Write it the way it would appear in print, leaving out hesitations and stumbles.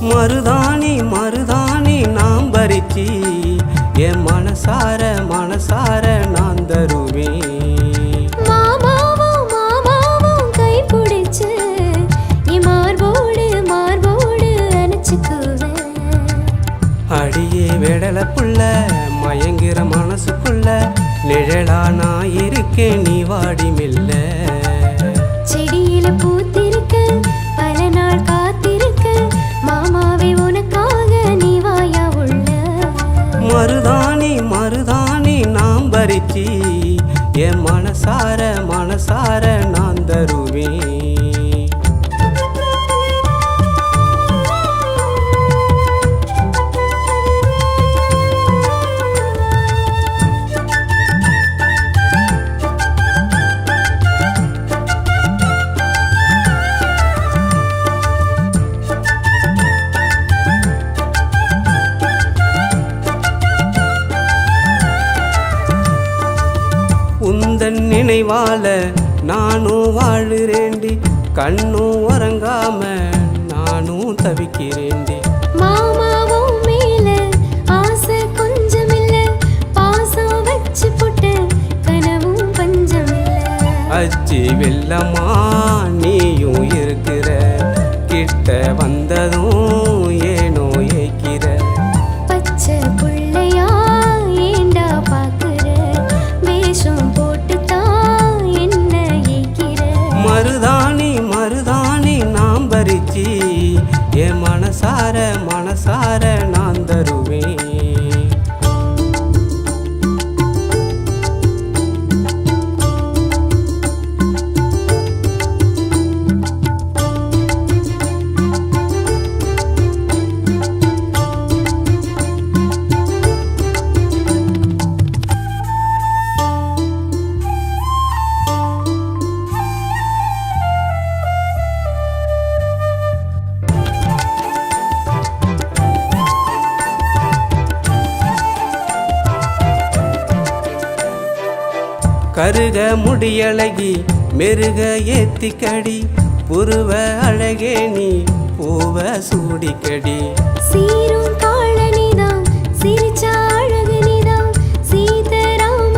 மருதாணி மருதாணி நாம் பறிச்சி என் மனசார மனசார நான் தருவேன். மாமாவும் மாமாவும் கை பிடிச்சு என் மார்போடு மார்போடு அணைச்சுக்குவேன். அடியே வெடல புள்ள மயங்கிற மனசுக்குள்ள நிழலா நான் இருக்கேன் நீ வாடி மெல்ல. செடியில பூத்திருக்க பல நாள் காத்திருக்க மாமாவே உனக்காக நீ வாயா உள்ள. மருதாணி மருதாணி நாம் பறிச்சி என் மனசார மனசார நான் தருவேன். உந்தன் நினைவால நானும் வாழுறேண்டி, கண்ணும் உறங்காம நானும் தவிக்கிறேண்டி. மாமாவும் மேல ஆசை கொஞ்சமில்ல, பாசம் வச்சு போட்ட கனவும் பஞ்சமில்ல. அச்சி வெள்ளமா நீயும் இருக்கிற, கிட்ட வந்ததும் ஏனோ ஏக்கிற. பச்சை புள்ளையா ஏண்டா பாக்குற, வேஷம் போட்டுத்தான் என்ன ஏக்கிற. மருதாணி மருதாணி நாம் பறிச்சி என் மனசார மனசார நான் தருவேன். கருக முடியழகி மெருக ஏத்திக்கடி, புருவ அழகே நீ பூவ சூடிக்கடி. சீரும் காளனிதான் சிரிச்சா